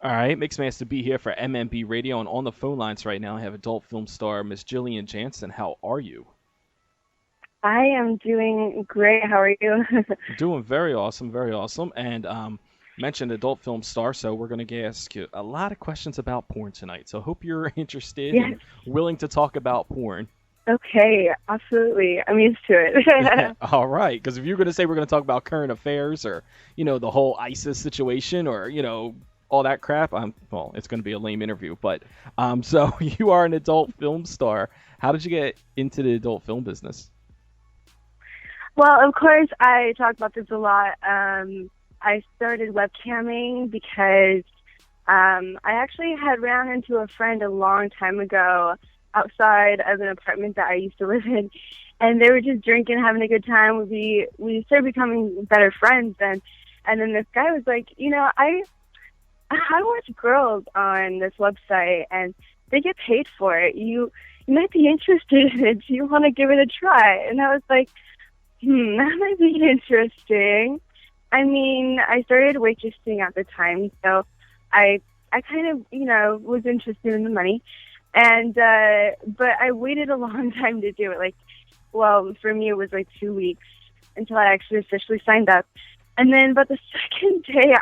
All right, Mixed Master B here for MMB Radio, and on the phone lines right now I have adult film star Miss Jillian Janson. How are you? I am doing great. How are you? Doing very awesome, very awesome. And mentioned adult film star, so we're going to ask you a lot of questions about porn tonight. So hope you're interested and Yes. willing to talk about porn. Okay. Absolutely. I'm used to it. All right, because if you're going to say we're going to talk about current affairs or the whole ISIS situation or all that crap, well, it's going to be a lame interview. But so you are an adult film star. How did you get into the adult film business? Well, of course, I talk about this a lot. I started webcamming because I actually had ran into a friend a long time ago outside of an apartment that I used to live in, and they were just drinking, having a good time. We started becoming better friends, and then this guy was like, I watch girls on this website, and they get paid for it. You might be interested in it. Do you want to give it a try? And I was like, that might be interesting. I mean, I started waitressing at the time, so I kind of, was interested in the money. And but I waited a long time to do it. Like, well, for me it was like 2 weeks until I actually officially signed up. And then but the second day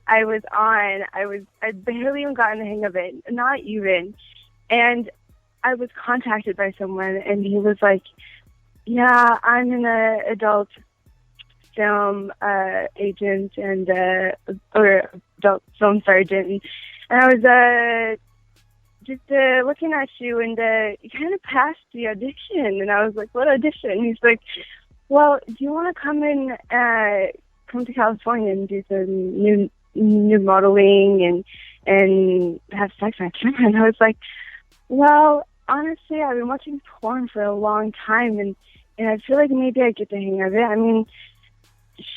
I was on, I barely even gotten the hang of it, not even. And I was contacted by someone, and he was like, yeah, I'm an adult film agent and or adult film sergeant, and I was just looking at you, and you kind of passed the audition, and I was like, what audition? And he's like, well, do you want to come to California and do some new modeling and have sex on camera? And I was like, well, honestly, I've been watching porn for a long time, and I feel like maybe I get the hang of it. I mean,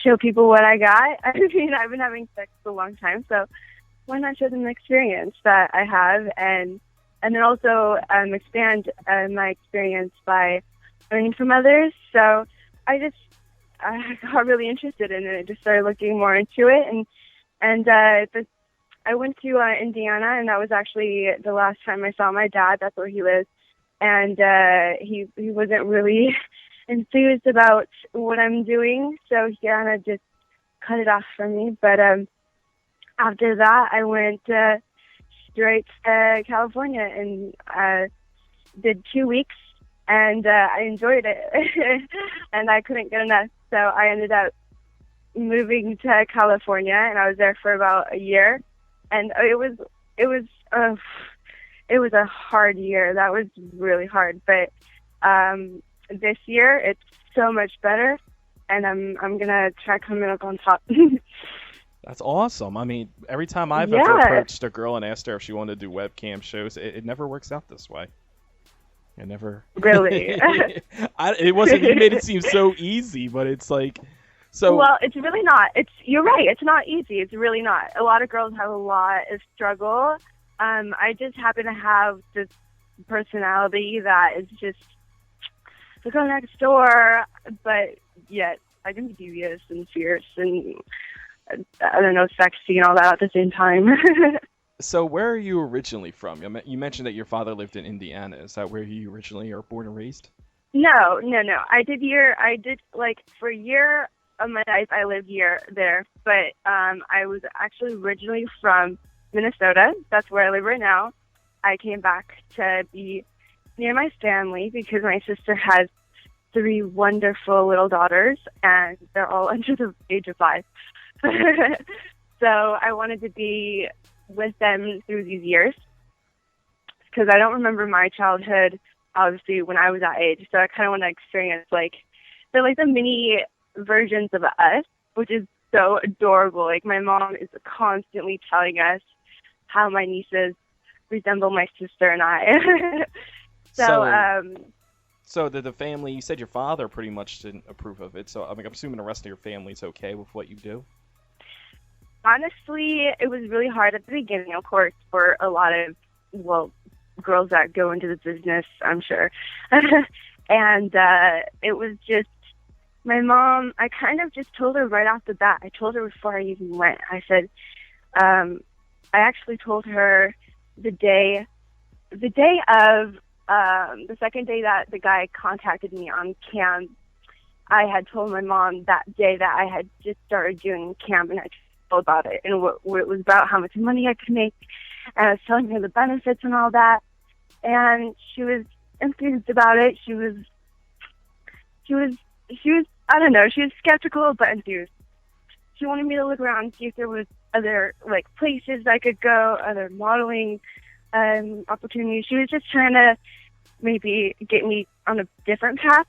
show people what I got. I mean, I've been having sex for a long time, so why not show them the experience that I have, and then also expand my experience by learning from others. So I got really interested in it. I just started looking more into it, and I went to Indiana, and that was actually the last time I saw my dad. That's where he lives, and he wasn't really enthused about what I'm doing, so he kind of just cut it off from me. But after that, I went straight to California and did 2 weeks, and I enjoyed it, and I couldn't get enough. So I ended up moving to California, and I was there for about a year, and it was a hard year. That was really hard, but this year it's so much better, and I'm gonna try coming up on top. That's awesome. I mean, every time I've ever Yeah, approached a girl and asked her if she wanted to do webcam shows, it never works out this way. It never. really. It wasn't. You made it seem so easy, but it's like, so Well, it's really not. You're right. It's not easy. It's really not. A lot of girls have a lot of struggle. I just happen to have this personality that is just the girl next door, but yet I can be devious and fierce and I don't know, sexy and all that at the same time. so where are you originally from? You mentioned that your father lived in Indiana. Is that where you originally are born and raised? No, no, no. I did like for a year of my life I lived there, but I was actually originally from Minnesota. That's where I live right now. I came back to be near my family because my sister has 3 wonderful little daughters, and they're all under the age of 5. So I wanted to be with them through these years because I don't remember my childhood, obviously, when I was that age. So I kind of want to experience, like, they're like the mini versions of us, which is so adorable. Like, my mom is constantly telling us how my nieces resemble my sister and I. So, So, so the family, you said your father pretty much didn't approve of it. So I'm assuming the rest of your family's okay with what you do. honestly, it was really hard at the beginning, of course, for a lot of, well, girls that go into the business, I'm sure. And it was just, my mom, I kind of just told her right off the bat. I told her before I even went. I said, I actually told her the day of the second day that the guy contacted me on cam. I had told my mom that day that I had just started doing cam, and I told about it and what it was about, how much money I could make, and I was telling her the benefits and all that. And she was enthused about it. She was I don't know, she was skeptical but enthused. She wanted me to look around and see if there was other like places I could go, other modeling opportunities. She was just trying to maybe get me on a different path.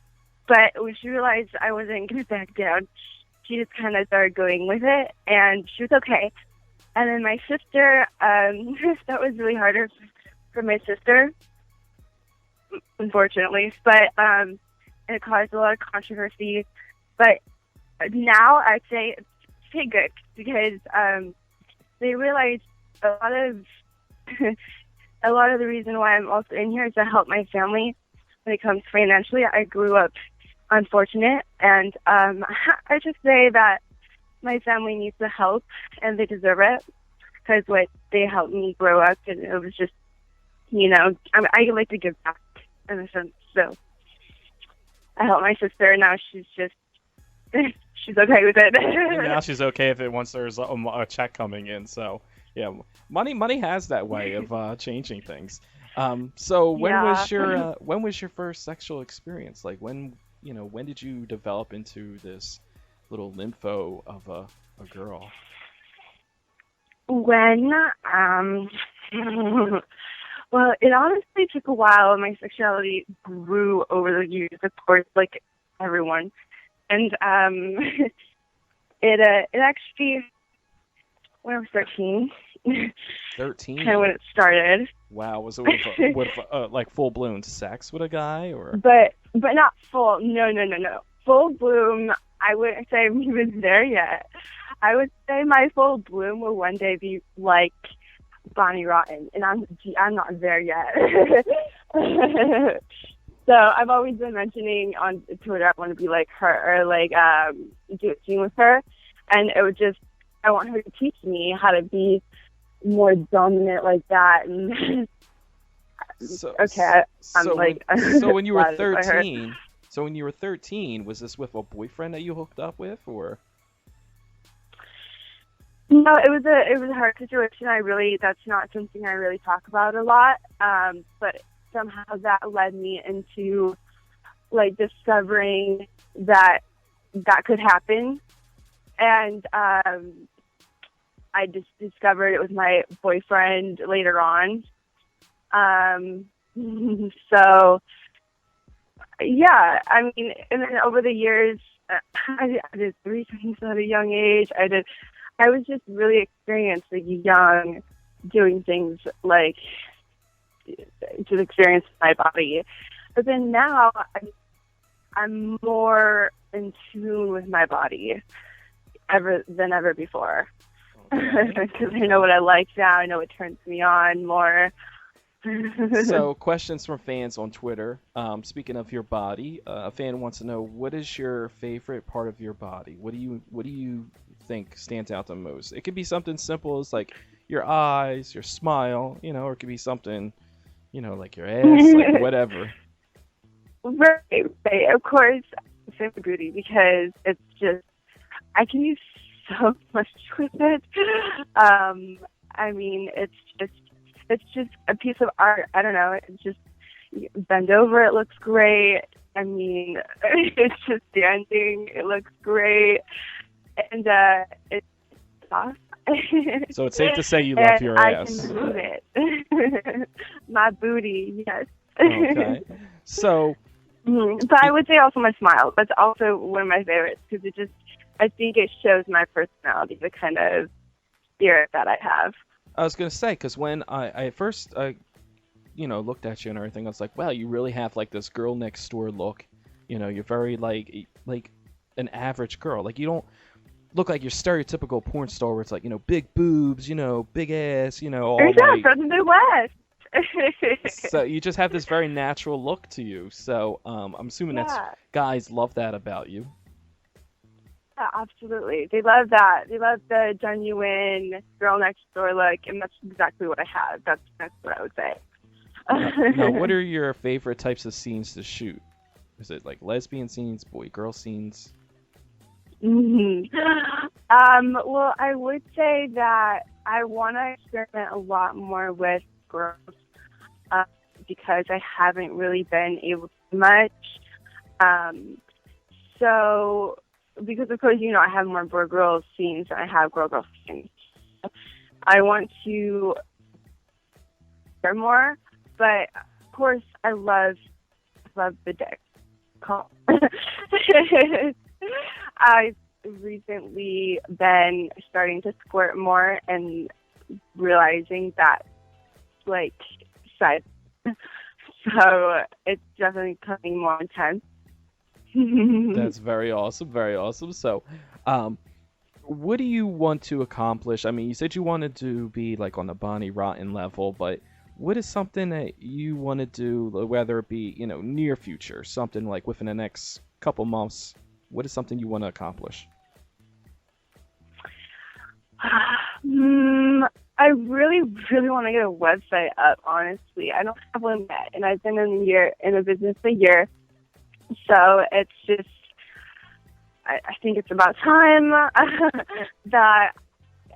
But when she realized I wasn't going to back down, she just kind of started going with it, and she was okay. And then my sister, that was really harder for my sister, unfortunately. But it caused a lot of controversy. But now I'd say good, because they realized a lot of the reason why I'm also in here is to help my family when it comes financially. I grew up unfortunate, and I just say that my family needs the help, and they deserve it, because what they helped me grow up, and it was just, I like to give back in a sense. So I helped my sister, and now she's just she's okay with it. And now she's okay if it once there's a check coming in. So yeah, money has that way of changing things. So when was your first sexual experience? Like when did you develop into this little nympho of a girl? When well, it honestly took a while. My sexuality grew over the years, of course, like everyone. And it actually, when I was 13. 13? Kind of when it started. Wow, was it with like full-blown sex with a guy, or? But not full. No. Full bloom, I wouldn't say I'm even there yet. I would say my full bloom will one day be like Bonnie Rotten, and I'm not there yet. So I've always been mentioning on Twitter I want to be like her, or like do a scene with her, and I want her to teach me how to be more dominant like that. And so when you were 13, was this with a boyfriend that you hooked up with, or? No, it was a hard situation. That's not something I really talk about a lot. But somehow that led me into like discovering that could happen, and I just discovered it was my boyfriend later on. So yeah, I mean, and then over the years, I did 3 things at a young age. I was just really experienced, like, young, doing things like to experience my body. But then now I'm more in tune with my body than ever before. Because I know what I like now. I know what turns me on more. So, questions from fans on Twitter. Speaking of your body, a fan wants to know, what is your favorite part of your body? What do you think stands out the most? It could be something simple as like your eyes, your smile, or it could be something, like your ass, like whatever. Right. Of course, it's beauty, because it's just, I can use so much with it. I mean, it's just a piece of art. I don't know. It's just, you bend over, it looks great. I mean, it's just dancing. It looks great. And it's soft. So it's safe to say you love your ass. I can move it. My booty, yes. Okay. So. But I would say also my smile. That's also one of my favorites, because I think it shows my personality, the kind of spirit that I have. I was going to say, because when I first, looked at you and everything, I was like, wow, you really have like this girl next door look. You're very like an average girl. Like, you don't look like your stereotypical porn star where it's like, big boobs, big ass, all like... from the Midwest. So you just have this very natural look to you. So I'm assuming that's guys love that about you. Yeah, absolutely. They love that. They love the genuine girl next door look, and that's exactly what I have. That's what I would say. Now, what are your favorite types of scenes to shoot? Is it like lesbian scenes, boy-girl scenes? Mhm. Well, I would say that I want to experiment a lot more with girls uh, because I haven't really been able to much. Um, so, because of course, I have more boy-girl scenes than I have girl-girl scenes. I want to share more, but of course, I love the dick. I've recently been starting to squirt more and realizing that, like, side. So it's definitely becoming more intense. That's very awesome, very awesome. So, um, what do you want to accomplish? I mean, you said you wanted to be like on the Bonnie Rotten level, but what is something that you want to do, whether it be, near future, something like within the next couple months? What is something you want to accomplish? I really, really want to get a website up, honestly. I don't have one yet, and I've been in the business a year. So it's just, I think it's about time that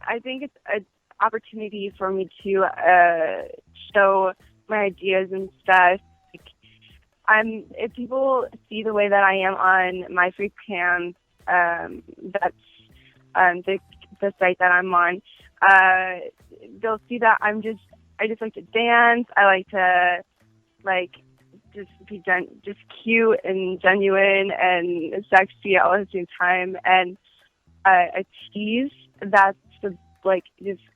I think it's an opportunity for me to show my ideas and stuff. If people see the way that I am on my free cam, that's the site that I'm on. They'll see that I just like to dance. I like to just be just cute and genuine and sexy all at the same time. And a tease, that's just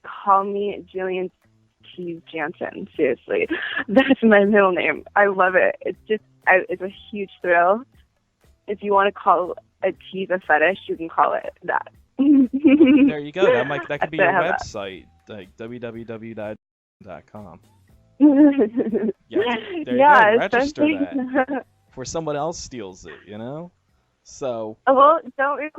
call me Jillian Janson. Seriously, that's my middle name. I love it. It's a huge thrill. If you want to call a tease a fetish, you can call it that. There you go. That could be your website, like www.com. Yeah, there you go. Register that before someone else steals it. So. Well, don't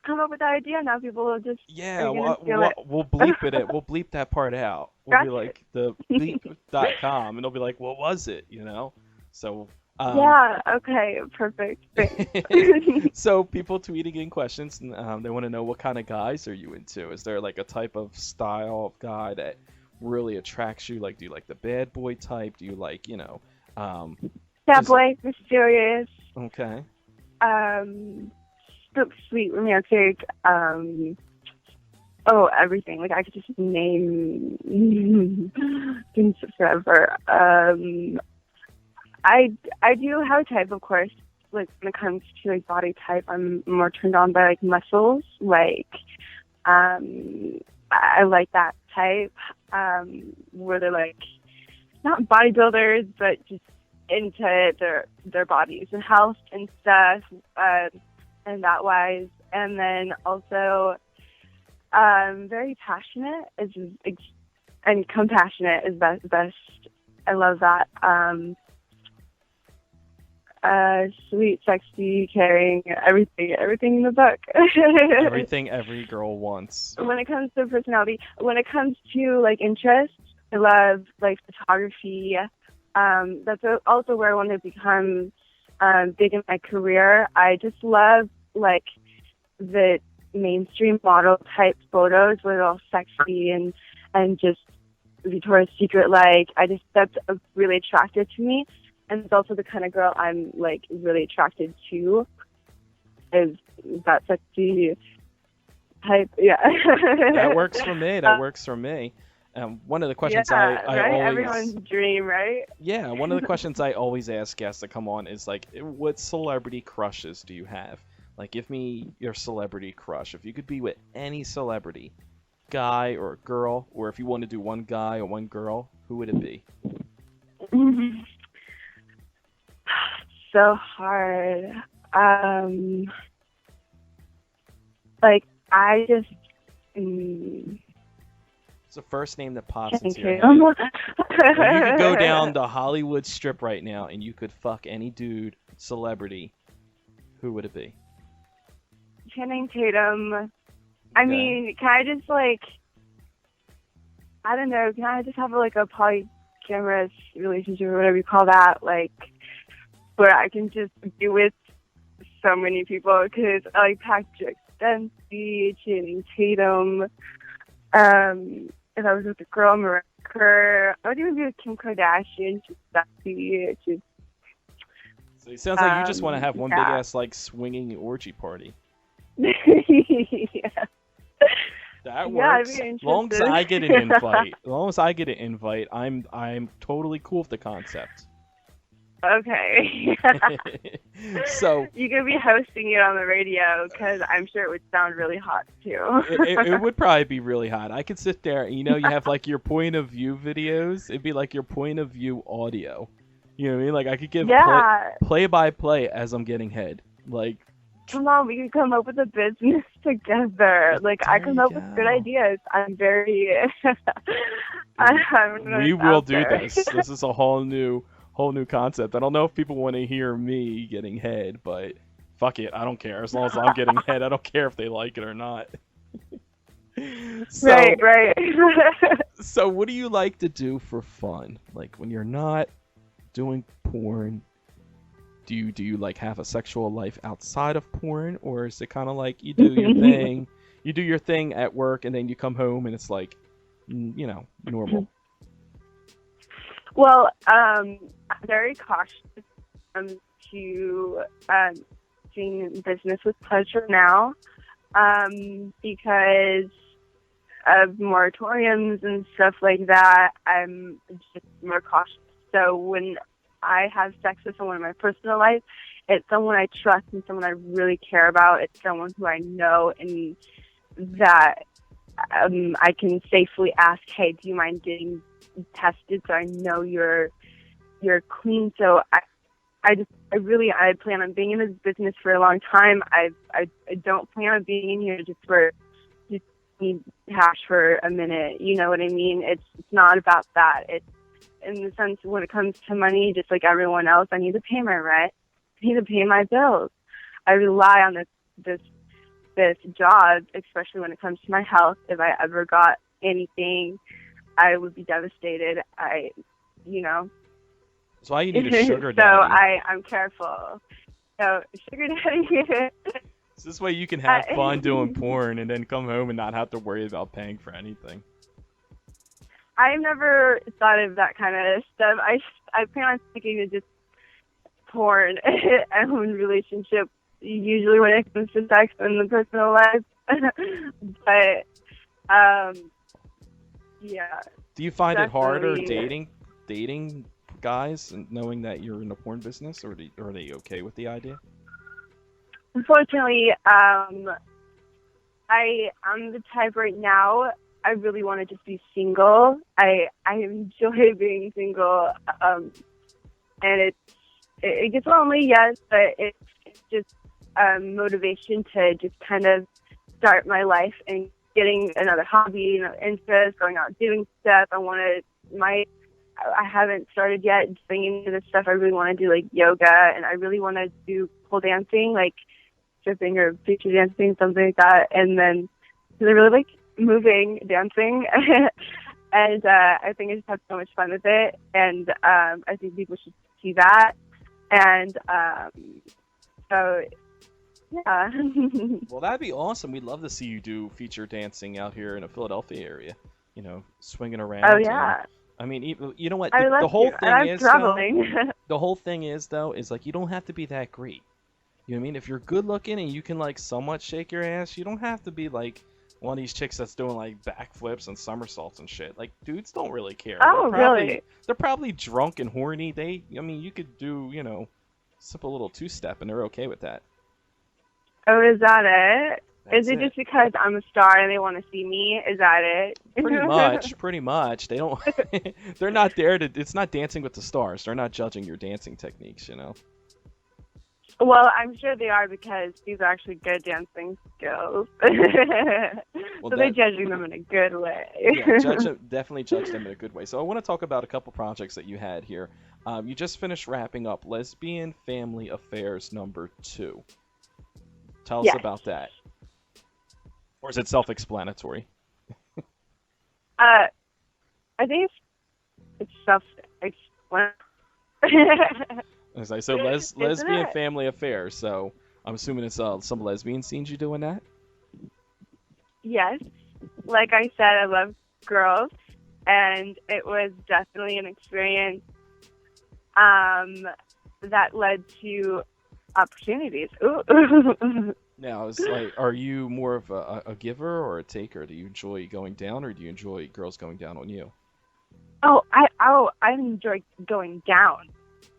come up with that idea now. People will just we'll bleep it. We'll bleep that part out. We'll be like the bleep.com, and they'll be like, "What was it?" So. Yeah. Okay. Perfect. So people tweeting in questions, they want to know what kind of guys are you into? Is there like a type of style of guy that really attracts you? Like, do you like the bad boy type? Do you like, bad boy, mysterious. Okay. Sweet, romantic. Everything. Like I could just name things forever. I do have a type, of course. Like when it comes to like body type, I'm more turned on by like muscles. Like, I like that type. Where they're like not bodybuilders, but just into their bodies and health and stuff, and that wise. And then also, very passionate and compassionate is best. I love that. Sweet, sexy, caring, everything in the book. Everything every girl wants. When it comes to personality, when it comes to like interests, I love like photography. That's also where I want to become big in my career. I just love like the mainstream model type photos where they're all sexy and just Victoria's Secret like. That's really attractive to me. And it's also the kind of girl I'm, like, really attracted to, is that sexy type, yeah. That works for me, one of the questions I right? always... Everyone's dream, right? Yeah, one of the questions I always ask guests to come on is, like, what celebrity crushes do you have? Like, give me your celebrity crush. If you could be with any celebrity, guy or girl, or if you want to do one guy or one girl, who would it be? So hard. Like I just. It's the first name that pops into your head. You could go down the Hollywood Strip right now, and you could fuck any dude, celebrity. Who would it be? Channing Tatum. I Okay. mean, can I just like, I don't know, can I just have like a polyamorous relationship or whatever you call that, like, where I can just be with so many people? Because I like Patrick Dempsey, Channing Tatum. If I was with a girl, Mariah Kerr, I would even be with Kim Kardashian. She's sexy. She's, So it sounds like you just want to have one big yeah. ass like swinging orgy party. Yeah. That Yeah, I'd works. be As long as interested. I get an invite, as long as I get an invite, I'm totally cool with the concept. Okay. So You could be hosting it on the radio because I'm sure it would sound really hot too. it would probably be really hot. I could sit there and you have like your point of view videos. It'd be like your point of view audio. You know what I mean? Like I could give Yeah. play by play as I'm getting head. Like Come on, we could come up with a business together. Like, I there come you up with good go. ideas. I'm very. I'm We will out do there. this. This is a whole new concept. I don't know if people want to hear me getting head, but fuck it, I don't care. As long as I'm getting head, I don't care if they like it or not. So, Right. so what do you like to do for fun? Like when you're not doing porn, do you like have a sexual life outside of porn, or is it kind of like you do your thing at work and then you come home and it's like, normal? Well, I'm very cautious to doing business with pleasure now because of moratoriums and stuff like that. I'm just more cautious. So when I have sex with someone in my personal life, it's someone I trust and someone I really care about. It's someone who I know and that I can safely ask, hey, do you mind getting tested so I know you're clean? So I plan on being in this business for a long time. I don't plan on being in here just need cash for a minute. You know what I mean? It's not about that. It's in the sense when it comes to money, just like everyone else, I need to pay my rent. I need to pay my bills. I rely on this job, especially when it comes to my health. If I ever got anything, I would be devastated. So why you need a sugar So daddy? I'm careful. So sugar daddy. So this way you can have fun doing porn and then come home and not have to worry about paying for anything. I've never thought of that kind of stuff. I plan on sticking to just porn and relationship. Usually when it comes to sex in the personal life, but yeah. Do you find it harder Definitely. dating guys and knowing that you're in the porn business, or are they okay with the idea? Unfortunately, I'm the type right now. I really want to just be single. I enjoy being single, and it gets lonely, yes, but it's just motivation to just kind of start my life and getting another hobby, interest, going out doing stuff. I haven't started yet getting into this stuff. I really want to do like yoga, and I really want to do pole dancing, like stripping or feature dancing, something like that. And then, because I really like moving, dancing, and I think I just have so much fun with it. And I think people should see that. And so, yeah. Well, that'd be awesome. We'd love to see you do feature dancing out here in the Philadelphia area. Swinging around. Oh yeah. I mean, you know what? I would love The whole to. thing And I'm is, traveling. the whole thing is though, is like you don't have to be that great. You know what I mean? If you're good looking and you can like somewhat shake your ass, you don't have to be like one of these chicks that's doing like backflips and somersaults and shit. Like dudes don't really care. Oh, really? They're probably drunk and horny. You could do, simple little two-step and they're okay with that. Oh, is that it? That's Is it it. just because I'm a star and they want to see me? Is that it? Pretty much. They don't. They're not there to. It's not Dancing with the Stars. They're not judging your dancing techniques. Well, I'm sure they are because these are actually good dancing skills. Well, So they're judging them in a good way. Yeah, definitely judge them in a good way. So I want to talk about a couple projects that you had here. You just finished wrapping up Lesbian Family Affairs #2. Tell us Yes. about that. Or is it self-explanatory? Uh, I think it's self-explanatory. As I so Isn't lesbian it? family affair. So I'm assuming it's some lesbian scenes you doing that. Yes. Like I said, I love girls, and it was definitely an experience that led to opportunities. Ooh. Now, it's like, are you more of a giver or a taker? Do you enjoy going down, or do you enjoy girls going down on you? I enjoy going down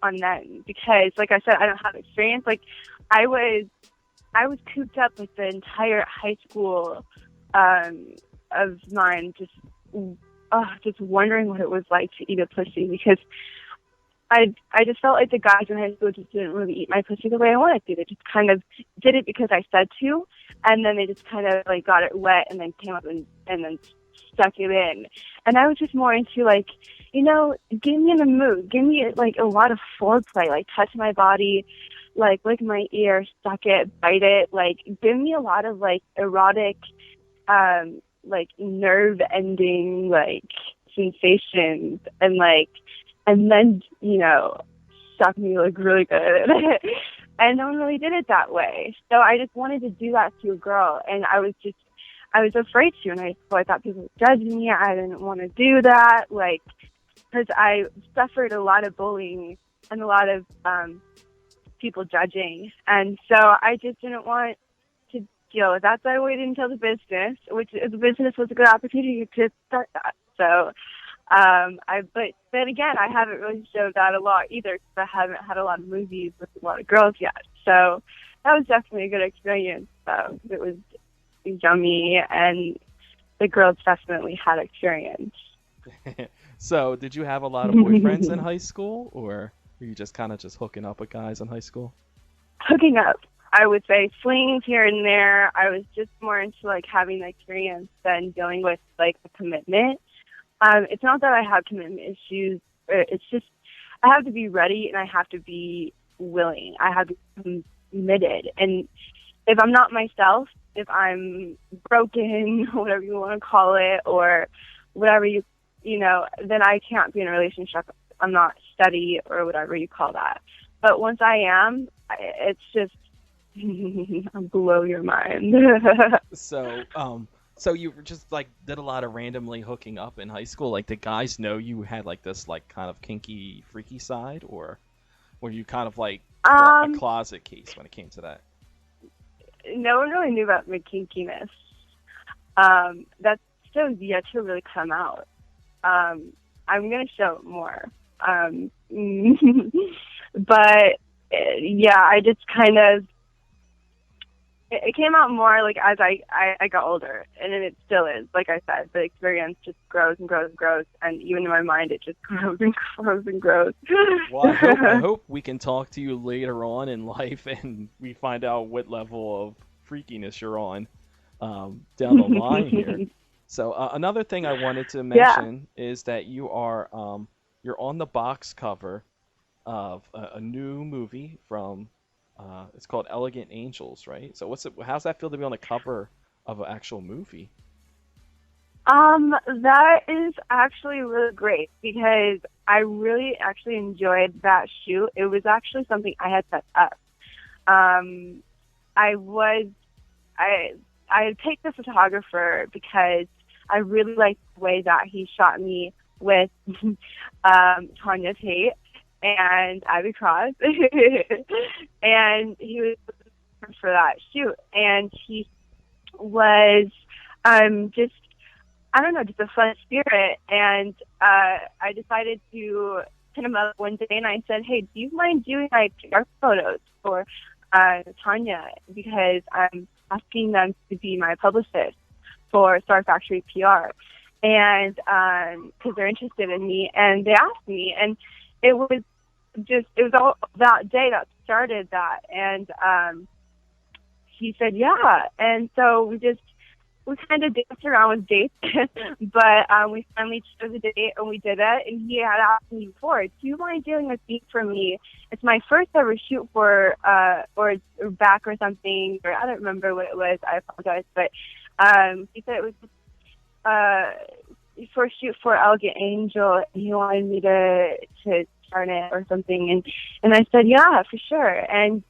on them because, like I said, I don't have experience. Like, I was I was cooped up with the entire high school of mine, just wondering what it was like to eat a pussy because I just felt like the guys in high school just didn't really eat my pussy the way I wanted to. They just kind of did it because I said to, and then they just kind of like got it wet and then came up and then stuck it in. And I was just more into like, get me in the mood, give me like a lot of foreplay, like touch my body, like lick my ear, suck it, bite it, like give me a lot of like erotic, like nerve ending like sensations and then, suck me like really good. And no one really did it that way. So I just wanted to do that to a girl, and I was afraid to, and I thought people would judge me. I didn't want to do that, like, because I suffered a lot of bullying and a lot of people judging, and so I just didn't want to deal with that. So I waited until the business was a good opportunity to start that. So, but then again, I haven't really showed that a lot either because I haven't had a lot of movies with a lot of girls yet. So that was definitely a good experience. It was yummy, and the girls definitely had experience. So, did you have a lot of boyfriends in high school, or were you just kind of just hooking up with guys in high school? Hooking up, I would say flings here and there. I was just more into like having the experience than dealing with like a commitment. It's not that I have commitment issues. It's just I have to be ready and I have to be willing. I have to be committed. And if I'm not myself, if I'm broken, whatever you want to call it, or whatever then I can't be in a relationship. I'm not steady or whatever you call that. But once I am, it's just blow your mind. So you just like did a lot of randomly hooking up in high school. Like, did guys know you had like this like kind of kinky, freaky side, or were you kind of like a closet case when it came to that? No one really knew about my kinkiness. That's still yet to really come out. I'm gonna show it more. But yeah, I just kind of. It came out more like as I got older, and then it still is. Like I said, the experience just grows and grows and grows, and even in my mind, it just grows and grows and grows. Well, I hope we can talk to you later on in life, and we find out what level of freakiness you're on down the line here. So another thing I wanted to mention is that you're on the box cover of a new movie from. It's called Elegant Angels, right? So how's that feel to be on the cover of an actual movie? That is actually really great because I really actually enjoyed that shoot. It was actually something I had set up. I picked the photographer because I really liked the way that he shot me with Tanya Tate and Abby Cross, and he was for that shoot, and he was just just a fun spirit, and I decided to hit him up one day, and I said, hey, do you mind doing like PR photos for Tanya, because I'm asking them to be my publicist for Star Factory PR, and because they're interested in me, and they asked me, and it was all that day that started that, and he said yeah, and so we kind of danced around with dates, but we finally chose a date and we did it, and he had asked me before, do you mind doing a scene for me? It's my first ever shoot for or back or something, or I don't remember what it was, I apologize, but He said it was for shoot for Elegant Angel, and he wanted me to start it or something, and I said yeah, for sure. And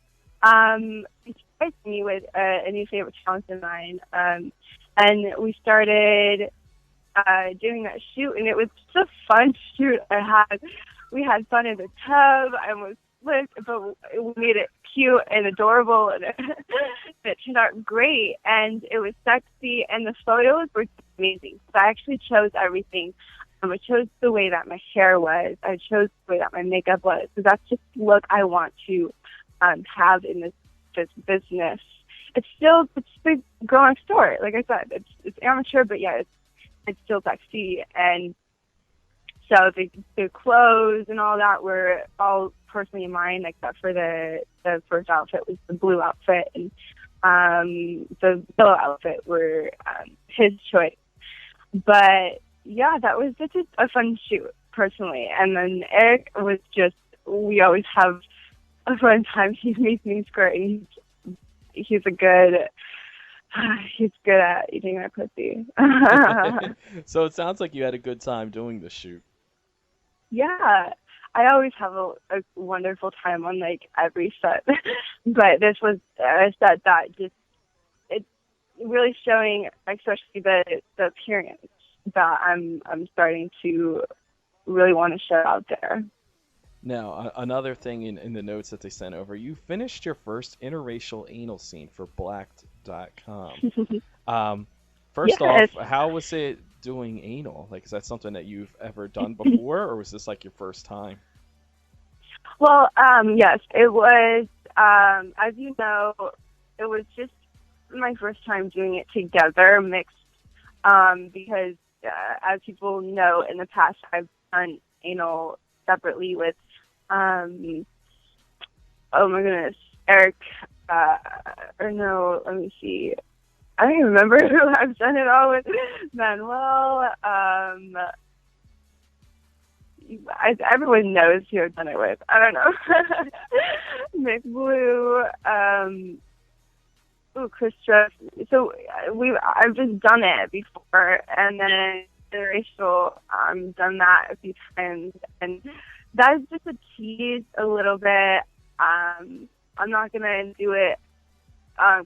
he surprised me with a new favorite talent of mine, and we started doing that shoot, and it was just a fun shoot. We had fun in the tub. I was slick, but we made it cute and adorable, and it turned out great, and it was sexy, and the photos were amazing. So I actually chose everything. I chose the way that my hair was. I chose the way that my makeup was. So that's just the look I want to have in this business. It's the girl next door. Like I said, it's amateur, but yeah, it's still sexy. And so the clothes and all that were all personally mine, except for the first outfit was the blue outfit, and the yellow outfit were his choice. But yeah, that was just a fun shoot personally. And then Eric was we always have a fun time. He makes me squirt. He's good at eating my pussy. So it sounds like you had a good time doing the shoot. Yeah, I always have a wonderful time on like every set, but this was a set that it's really showing, especially the appearance that I'm starting to really want to show out there. Now, another thing in the notes that they sent over, you finished your first interracial anal scene for Blacked.com. First Yes. off, how was it doing anal? Like, is that something that you've ever done before, or was this like your first time? Well, yes, it was. As you know, it was just my first time doing it together, mixed, because as people know, in the past I've done anal separately with, oh my goodness, Eric, or no, let me see. I don't even remember who I've done it all with. Manuel, everyone knows who I've done it with. I don't know. Mick Blue, Chris Struff. So I've just done it before, and then interracial, done that a few times, and that's just a tease a little bit. I'm not gonna do it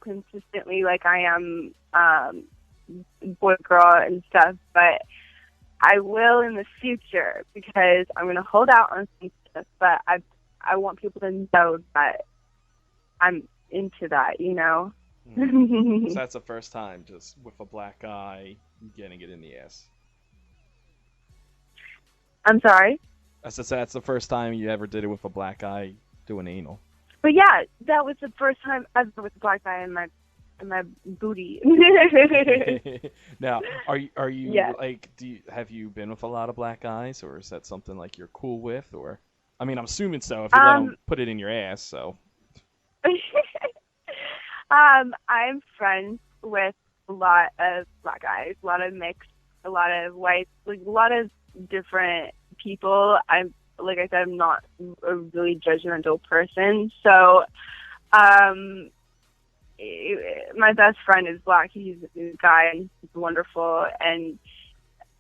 consistently like I am boy girl and stuff, but I will in the future, because I'm gonna hold out on some stuff, but I want people to know that I'm into that, you know. So that's the first time, just with a black guy getting it in the ass. I'm sorry? That's the first time you ever did it with a black guy doing anal. But yeah, that was the first time ever with a black guy in my booty. Now, are you Yeah. like, have you been with a lot of black guys, or is that something like you're cool with? Or, I mean, I'm assuming so, if you let them put it in your ass, so. I'm friends with a lot of black guys, a lot of mixed, a lot of whites, like a lot of different people. Like I said, I'm not a really judgmental person. So, my best friend is black. He's a guy, and he's wonderful. And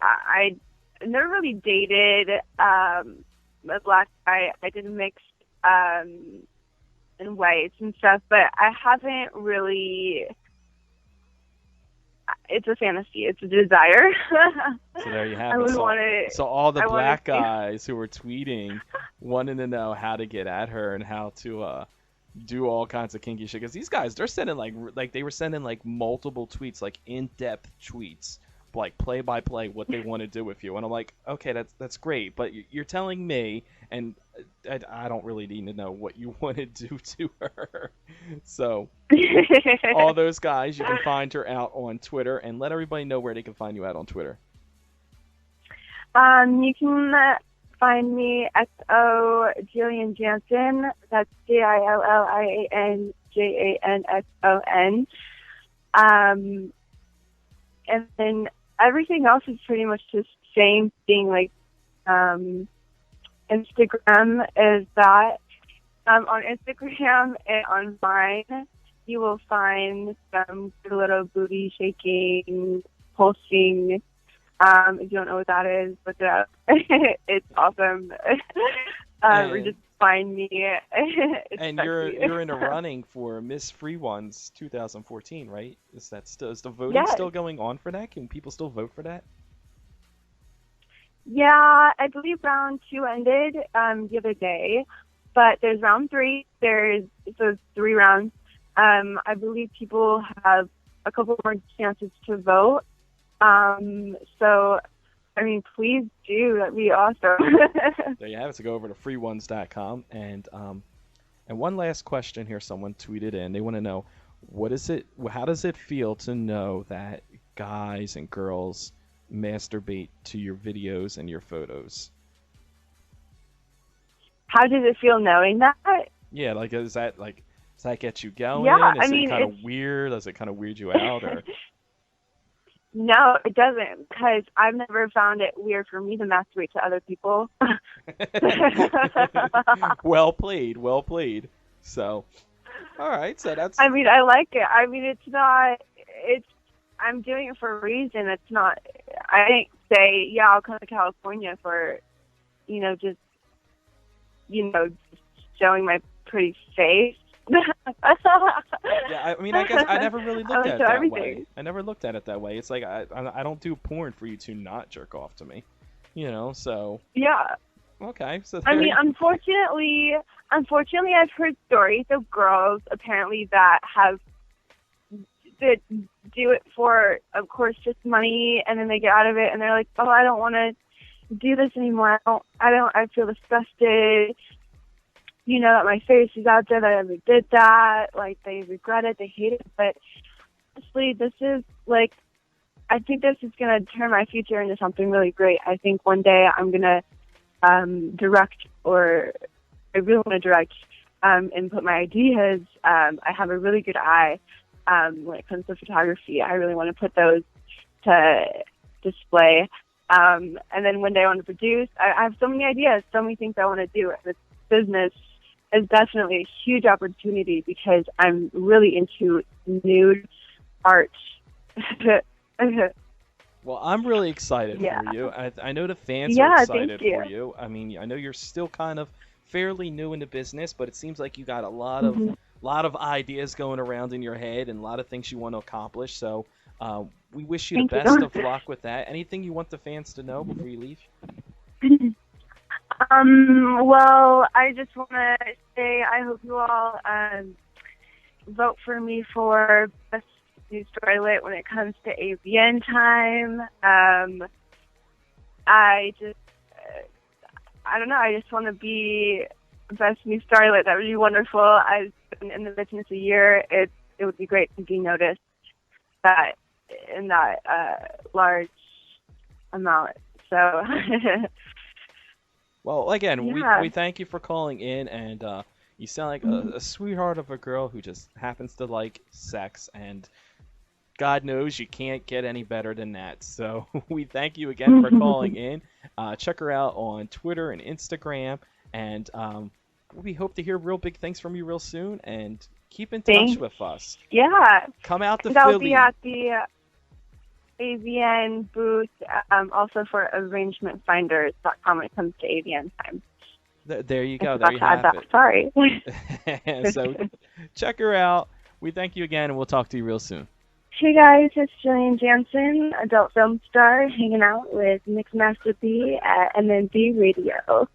I never really dated a black guy. I did mixed and whites and stuff, but I haven't really. It's a fantasy. It's a desire. So there you have it. So all the black guys who were tweeting wanting to know how to get at her and how to do all kinds of kinky shit. Because these guys, they're sending like they were sending like multiple tweets, like in-depth tweets, like play by play what they want to do with you. And I'm like, okay, that's great, but you're telling me, and I don't really need to know what you want to do to her. So all those guys, you can find her out on Twitter, and let everybody know where they can find you out on Twitter. You can find me XO Jillian Janson. That's JILLIAN JANSON. And then everything else is pretty much the same thing. Like Instagram is that. On Instagram and on Vine, you will find some good little booty shaking, pulsing. If you don't know what that is, look it up. It's awesome. Or just find me. And you're in a running for Miss Free Ones 2014, right? Is the voting still going on for that? Can people still vote for that? Yeah, I believe round 2 ended the other day, but there's round 3. So 3 rounds. I believe people have a couple more chances to vote. So, I mean, please do. That'd be awesome. There you have it. So go over to freeones.com. And one last question here. Someone tweeted in. They want to know, how does it feel to know that guys and girls masturbate to your videos and your photos? How does it feel knowing that? Yeah, like, does that get you going? Yeah, Is it kind of weird? Does it kind of weird you out? Or No, it doesn't, because I've never found it weird for me to masturbate to other people. Well played. So, all right, so that's... I mean, I like it. I mean, I'm doing it for a reason. It's not, I didn't say, yeah, I'll come to California for, just showing my pretty face. Yeah, I mean, I guess I never really looked at it that way. I never looked at it that way. It's like I don't do porn for you to not jerk off to me, so... Yeah. Okay, so... I mean, unfortunately, I've heard stories of girls, apparently, that do it for, of course, just money, and then they get out of it, and they're like, oh, I don't want to do this anymore. I feel disgusted, that my face is out there, that I ever did that. Like, they regret it, they hate it. But honestly, this is, I think this is going to turn my future into something really great. I think one day I'm going to direct, or I really want to direct and put my ideas. I have a really good eye when it comes to photography. I really want to put those to display. And then one day I want to produce. I have so many ideas, so many things I want to do. And this business is definitely a huge opportunity because I'm really into nude art. Well, I'm really excited for you. I know the fans are excited for you. I mean, I know you're still kind of fairly new in the business, but it seems like you got a lot of ideas going around in your head and a lot of things you want to accomplish. So we wish you the best of luck with that. Anything you want the fans to know before you leave? Well, I just want to say I hope you all vote for me for Best New Starlet when it comes to AVN time. I don't know. I just want to be Best New Starlet. That would be wonderful. I've been in the business a year. It would be great to be noticed in that large amount. So. Well, again, we thank you for calling in, and you sound like a sweetheart of a girl who just happens to like sex, and God knows you can't get any better than that. So we thank you again for calling in. Check her out on Twitter and Instagram, and we hope to hear real big things from you real soon, and keep in touch with us. Yeah. Come out to Philly. Philly. I'll be at the AVN booth, also for arrangementfinders.com when it comes to AVN time. There you go. There you have it. Sorry. So check her out. We thank you again, and we'll talk to you real soon. Hey guys, it's Jillian Janson, adult film star, hanging out with Mixed Master B at MMB Radio.